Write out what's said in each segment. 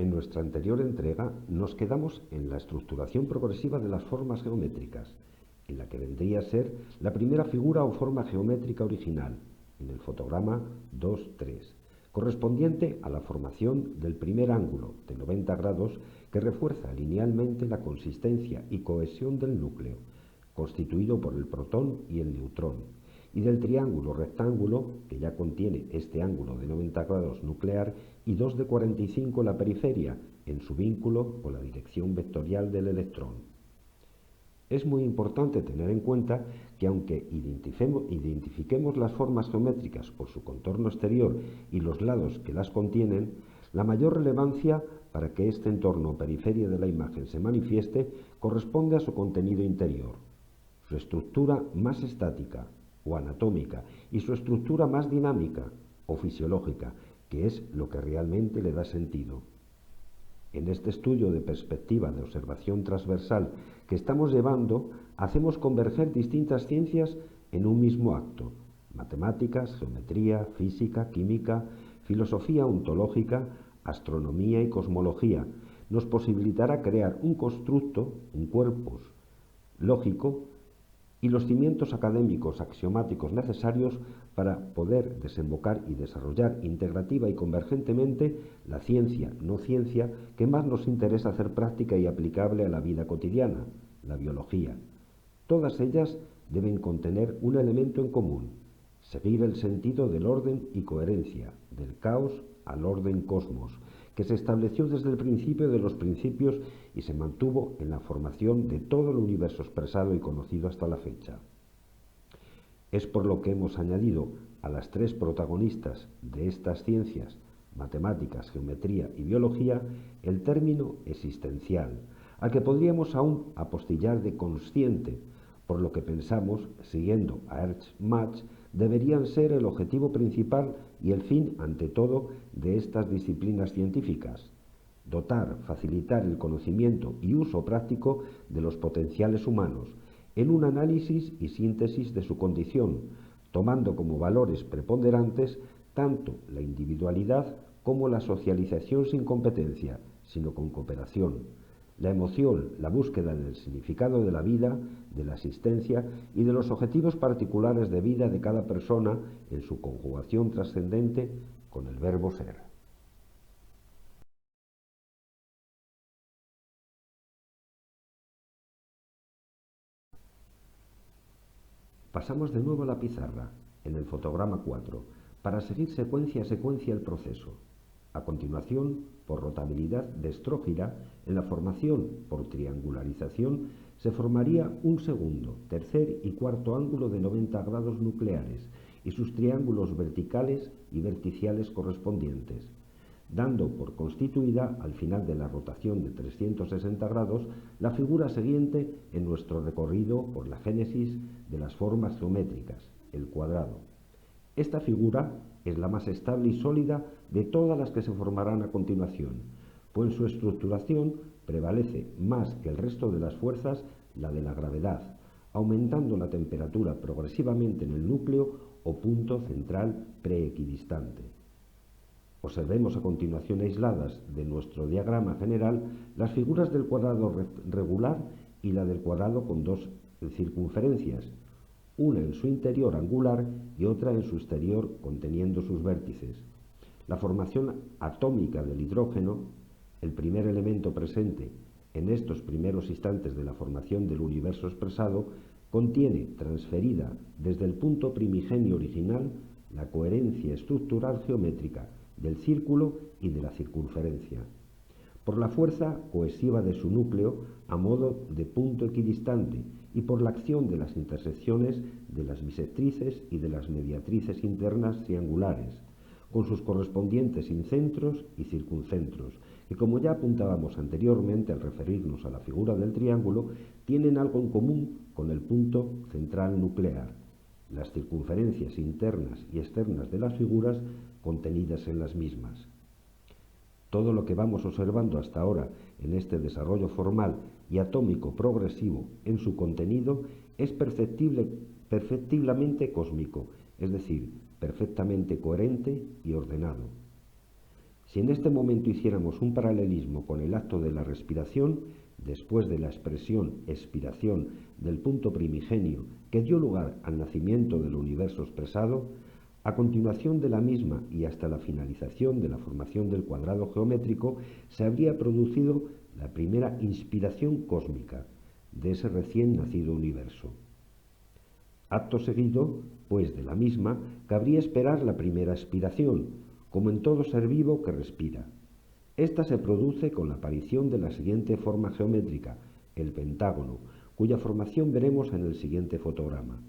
En nuestra anterior entrega nos quedamos en la estructuración progresiva de las formas geométricas, en la que vendría a ser la primera figura o forma geométrica original, en el fotograma 2,3, correspondiente a la formación del primer ángulo de 90 grados que refuerza linealmente la consistencia y cohesión del núcleo, constituido por el protón y el neutrón, y del triángulo rectángulo, que ya contiene este ángulo de 90 grados nuclear y dos de 45 en la periferia, en su vínculo con la dirección vectorial del electrón. Es muy importante tener en cuenta que aunque identifiquemos las formas geométricas por su contorno exterior y los lados que las contienen, la mayor relevancia para que este entorno o periferia de la imagen se manifieste corresponde a su contenido interior, su estructura más estática o anatómica y su estructura más dinámica o fisiológica, que es lo que realmente le da sentido. En este estudio de perspectiva de observación transversal que estamos llevando, hacemos converger distintas ciencias en un mismo acto: matemáticas, geometría, física, química, filosofía ontológica, astronomía y cosmología. Nos posibilitará crear un constructo, un corpus lógico y los cimientos académicos axiomáticos necesarios para poder desembocar y desarrollar integrativa y convergentemente la ciencia, no ciencia, que más nos interesa hacer práctica y aplicable a la vida cotidiana, la biología. Todas ellas deben contener un elemento en común: seguir el sentido del orden y coherencia, del caos al orden cosmos, que se estableció desde el principio de los principios y se mantuvo en la formación de todo el universo expresado y conocido hasta la fecha. Es por lo que hemos añadido a las tres protagonistas de estas ciencias, matemáticas, geometría y biología, el término existencial, al que podríamos aún apostillar de consciente, por lo que pensamos, siguiendo a Ernst Mach, deberían ser el objetivo principal y el fin, ante todo, de estas disciplinas científicas: dotar, facilitar el conocimiento y uso práctico de los potenciales humanos, en un análisis y síntesis de su condición, tomando como valores preponderantes tanto la individualidad como la socialización sin competencia, sino con cooperación, la emoción, la búsqueda del significado de la vida, de la existencia y de los objetivos particulares de vida de cada persona en su conjugación trascendente con el verbo ser. Pasamos de nuevo a la pizarra, en el fotograma 4, para seguir secuencia a secuencia el proceso. A continuación, por rotabilidad de estrógira, en la formación por triangularización, se formaría un segundo, tercer y cuarto ángulo de 90 grados nucleares y sus triángulos verticales y verticiales correspondientes, dando por constituida, al final de la rotación de 360 grados, la figura siguiente en nuestro recorrido por la génesis de las formas geométricas, el cuadrado. Esta figura es la más estable y sólida de todas las que se formarán a continuación, pues en su estructuración prevalece más que el resto de las fuerzas la de la gravedad, aumentando la temperatura progresivamente en el núcleo o punto central preequidistante. Observemos a continuación aisladas de nuestro diagrama general las figuras del cuadrado regular y la del cuadrado con dos circunferencias, una en su interior angular y otra en su exterior conteniendo sus vértices. La formación atómica del hidrógeno, el primer elemento presente en estos primeros instantes de la formación del universo expresado, contiene, transferida desde el punto primigenio original, la coherencia estructural geométrica del círculo y de la circunferencia, por la fuerza cohesiva de su núcleo a modo de punto equidistante y por la acción de las intersecciones de las bisectrices y de las mediatrices internas triangulares, con sus correspondientes incentros y circuncentros, que, como ya apuntábamos anteriormente al referirnos a la figura del triángulo, tienen algo en común con el punto central nuclear, las circunferencias internas y externas de las figuras contenidas en las mismas. Todo lo que vamos observando hasta ahora en este desarrollo formal y atómico progresivo en su contenido es perfectiblemente cósmico, es decir, perfectamente coherente y ordenado. Si en este momento hiciéramos un paralelismo con el acto de la respiración, después de la expresión expiración del punto primigenio que dio lugar al nacimiento del universo expresado, a continuación de la misma y hasta la finalización de la formación del cuadrado geométrico, se habría producido la primera inspiración cósmica de ese recién nacido universo. Acto seguido, pues, de la misma, cabría esperar la primera expiración, como en todo ser vivo que respira. Esta se produce con la aparición de la siguiente forma geométrica, el pentágono, cuya formación veremos en el siguiente fotograma.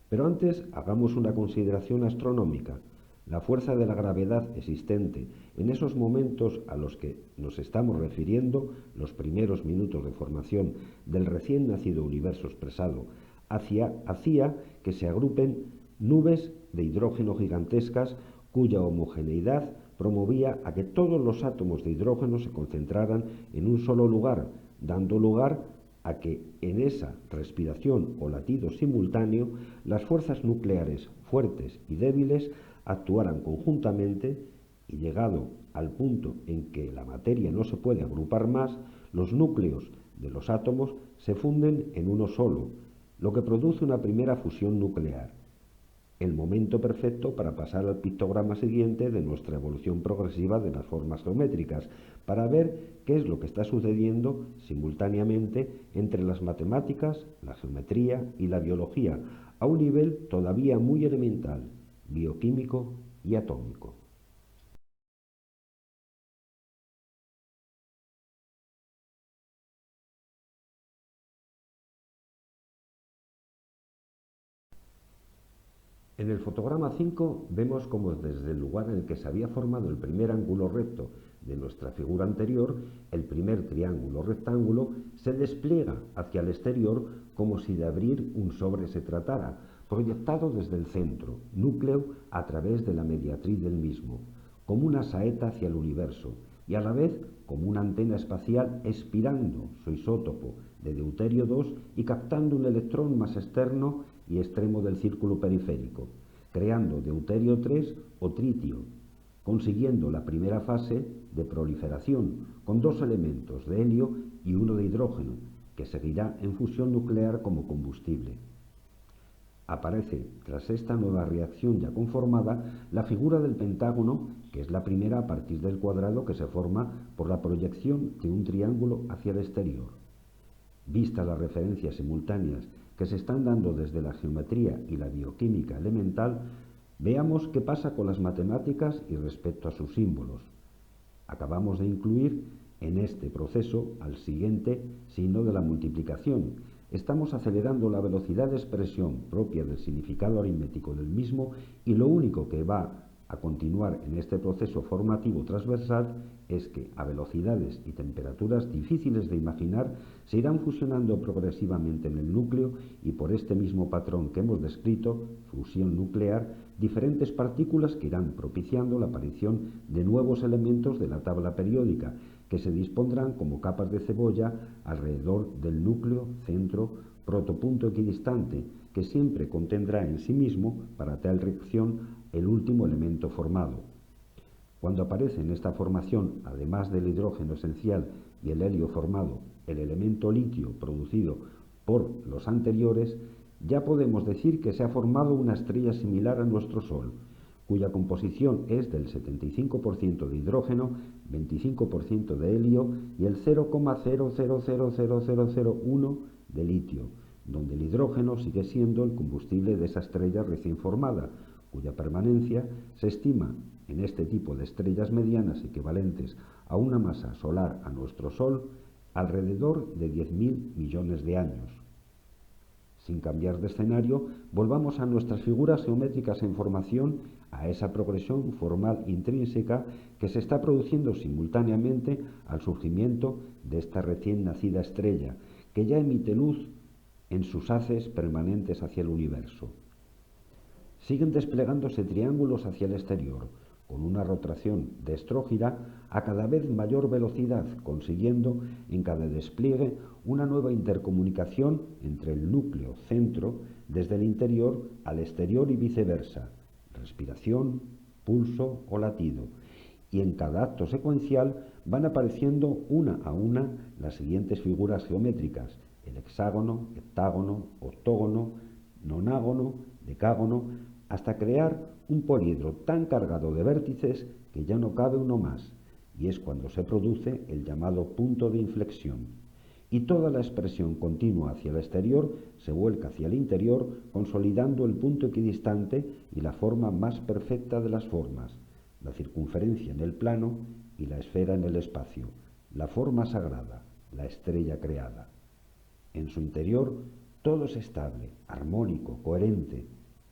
Pero antes hagamos una consideración astronómica. La fuerza de la gravedad existente en esos momentos a los que nos estamos refiriendo, los primeros minutos de formación del recién nacido universo expresado, hacía que se agrupen nubes de hidrógeno gigantescas cuya homogeneidad promovía a que todos los átomos de hidrógeno se concentraran en un solo lugar, dando lugar a que en esa respiración o latido simultáneo las fuerzas nucleares fuertes y débiles actuaran conjuntamente y, llegado al punto en que la materia no se puede agrupar más, los núcleos de los átomos se funden en uno solo, lo que produce una primera fusión nuclear, el momento perfecto para pasar al pictograma siguiente de nuestra evolución progresiva de las formas geométricas, para ver qué es lo que está sucediendo simultáneamente entre las matemáticas, la geometría y la biología, a un nivel todavía muy elemental, bioquímico y atómico. En el fotograma 5 vemos como desde el lugar en el que se había formado el primer ángulo recto de nuestra figura anterior, el primer triángulo rectángulo se despliega hacia el exterior como si de abrir un sobre se tratara, proyectado desde el centro, núcleo, a través de la mediatriz del mismo, como una saeta hacia el universo, y a la vez como una antena espacial expirando su isótopo de deuterio 2 y captando un electrón más externo y extremo del círculo periférico, creando deuterio 3 o tritio, consiguiendo la primera fase de proliferación con dos elementos de helio y uno de hidrógeno, que seguirá en fusión nuclear como combustible. Aparece, tras esta nueva reacción ya conformada, la figura del pentágono, que es la primera a partir del cuadrado que se forma por la proyección de un triángulo hacia el exterior. Vistas las referencias simultáneas que se están dando desde la geometría y la bioquímica elemental, veamos qué pasa con las matemáticas y respecto a sus símbolos. Acabamos de incluir en este proceso al siguiente signo de la multiplicación. Estamos acelerando la velocidad de expresión propia del significado aritmético del mismo y lo único que va a continuar en este proceso formativo transversal es que a velocidades y temperaturas difíciles de imaginar se irán fusionando progresivamente en el núcleo y por este mismo patrón que hemos descrito, fusión nuclear, diferentes partículas que irán propiciando la aparición de nuevos elementos de la tabla periódica que se dispondrán como capas de cebolla alrededor del núcleo, centro, protopunto equidistante, que siempre contendrá en sí mismo, para tal reacción, el último elemento formado. Cuando aparece en esta formación, además del hidrógeno esencial y el helio formado, el elemento litio producido por los anteriores, ya podemos decir que se ha formado una estrella similar a nuestro Sol, cuya composición es del 75% de hidrógeno, 25% de helio y el 0,000001 de litio, donde el hidrógeno sigue siendo el combustible de esa estrella recién formada, cuya permanencia se estima en este tipo de estrellas medianas equivalentes a una masa solar a nuestro Sol alrededor de 10.000 millones de años. Sin cambiar de escenario, volvamos a nuestras figuras geométricas en formación, a esa progresión formal intrínseca que se está produciendo simultáneamente al surgimiento de esta recién nacida estrella, que ya emite luz en sus haces permanentes hacia el universo. Siguen desplegándose triángulos hacia el exterior, con una rotación de estrógira a cada vez mayor velocidad, consiguiendo en cada despliegue una nueva intercomunicación entre el núcleo centro desde el interior al exterior y viceversa, respiración, pulso o latido, y en cada acto secuencial van apareciendo una a una las siguientes figuras geométricas: el hexágono, heptágono, octógono, nonágono, decágono, hasta crear un poliedro tan cargado de vértices que ya no cabe uno más, y es cuando se produce el llamado punto de inflexión. Y toda la expresión continua hacia el exterior se vuelca hacia el interior, consolidando el punto equidistante y la forma más perfecta de las formas, la circunferencia en el plano y la esfera en el espacio, la forma sagrada, la estrella creada. En su interior todo es estable, armónico, coherente.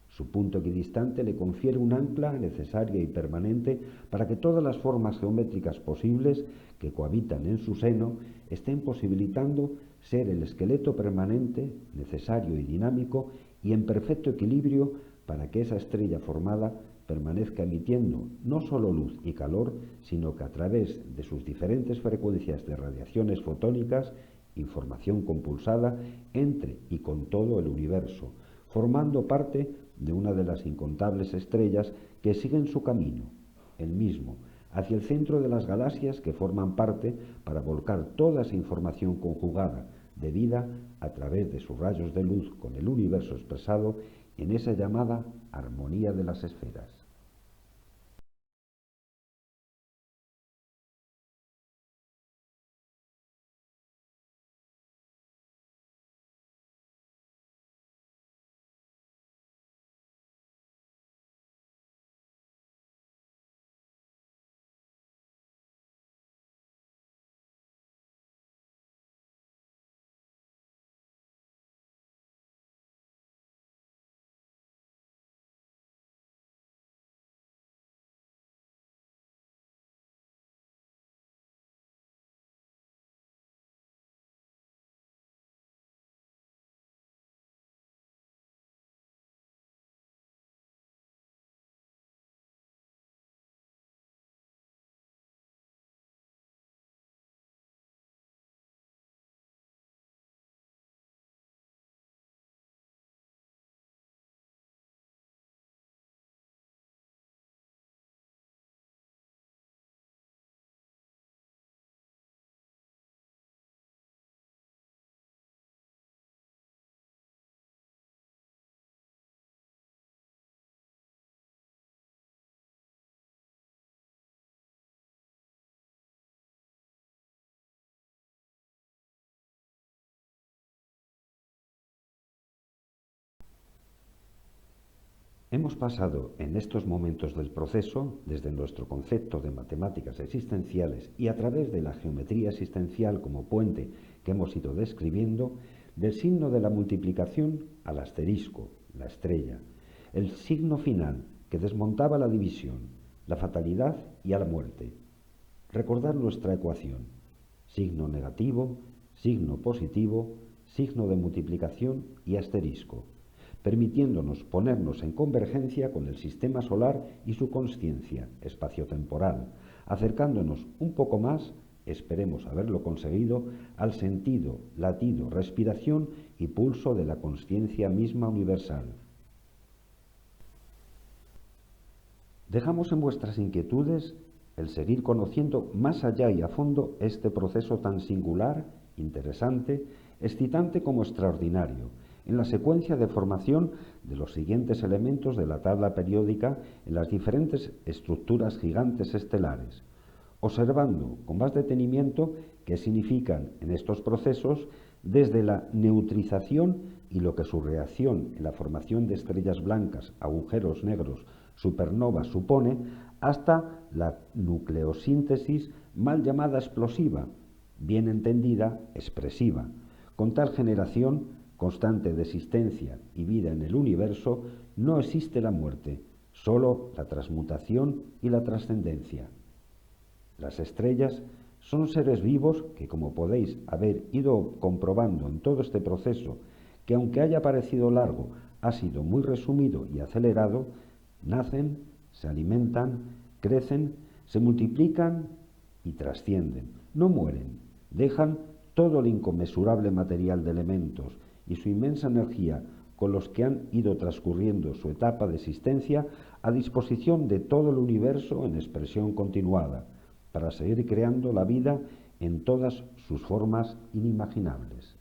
Su punto equidistante le confiere un ancla necesaria y permanente para que todas las formas geométricas posibles que cohabitan en su seno estén posibilitando ser el esqueleto permanente, necesario y dinámico, y en perfecto equilibrio para que esa estrella formada permanezca emitiendo no solo luz y calor, sino que a través de sus diferentes frecuencias de radiaciones fotónicas, información compulsada, entre y con todo el universo, formando parte de una de las incontables estrellas que siguen su camino, el mismo, hacia el centro de las galaxias que forman parte para volcar toda esa información conjugada de vida a través de sus rayos de luz con el universo expresado en esa llamada armonía de las esferas. Hemos pasado en estos momentos del proceso, desde nuestro concepto de matemáticas existenciales y a través de la geometría existencial como puente que hemos ido describiendo, del signo de la multiplicación al asterisco, la estrella, el signo final que desmontaba la división, la fatalidad y a la muerte. Recordar nuestra ecuación: signo negativo, signo positivo, signo de multiplicación y asterisco, permitiéndonos ponernos en convergencia con el sistema solar y su consciencia espaciotemporal, acercándonos un poco más, esperemos haberlo conseguido, al sentido, latido, respiración y pulso de la consciencia misma universal. Dejamos en vuestras inquietudes el seguir conociendo más allá y a fondo este proceso tan singular, interesante, excitante como extraordinario, en la secuencia de formación de los siguientes elementos de la tabla periódica en las diferentes estructuras gigantes estelares, observando con más detenimiento qué significan en estos procesos desde la neutrización y lo que su reacción en la formación de estrellas blancas, agujeros negros, supernovas supone, hasta la nucleosíntesis mal llamada explosiva, bien entendida expresiva, con tal generación constante de existencia y vida en el universo, no existe la muerte, solo la transmutación y la trascendencia. Las estrellas son seres vivos que, como podéis haber ido comprobando en todo este proceso, que aunque haya parecido largo, ha sido muy resumido y acelerado, nacen, se alimentan, crecen, se multiplican y trascienden. No mueren, dejan todo el inconmensurable material de elementos y su inmensa energía con los que han ido transcurriendo su etapa de existencia a disposición de todo el universo en expresión continuada, para seguir creando la vida en todas sus formas inimaginables.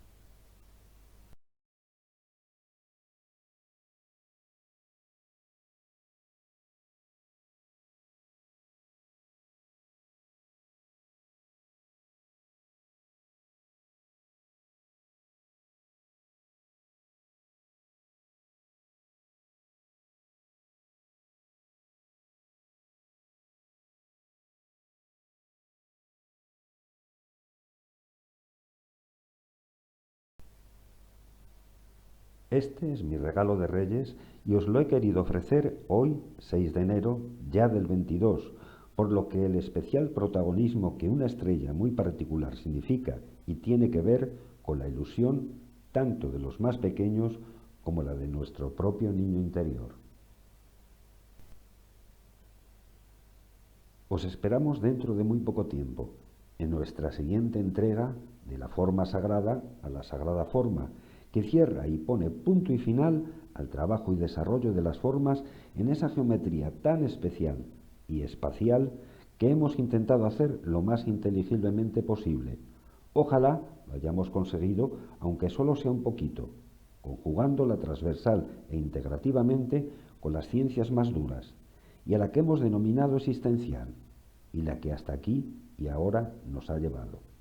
Este es mi regalo de Reyes y os lo he querido ofrecer hoy, 6 de enero, ya del 22, por lo que el especial protagonismo que una estrella muy particular significa y tiene que ver con la ilusión tanto de los más pequeños como la de nuestro propio niño interior. Os esperamos dentro de muy poco tiempo, en nuestra siguiente entrega de la forma sagrada a la sagrada forma, que cierra y pone punto y final al trabajo y desarrollo de las formas en esa geometría tan especial y espacial que hemos intentado hacer lo más inteligiblemente posible. Ojalá lo hayamos conseguido, aunque solo sea un poquito, conjugándola transversal e integrativamente con las ciencias más duras, y a la que hemos denominado existencial, y la que hasta aquí y ahora nos ha llevado.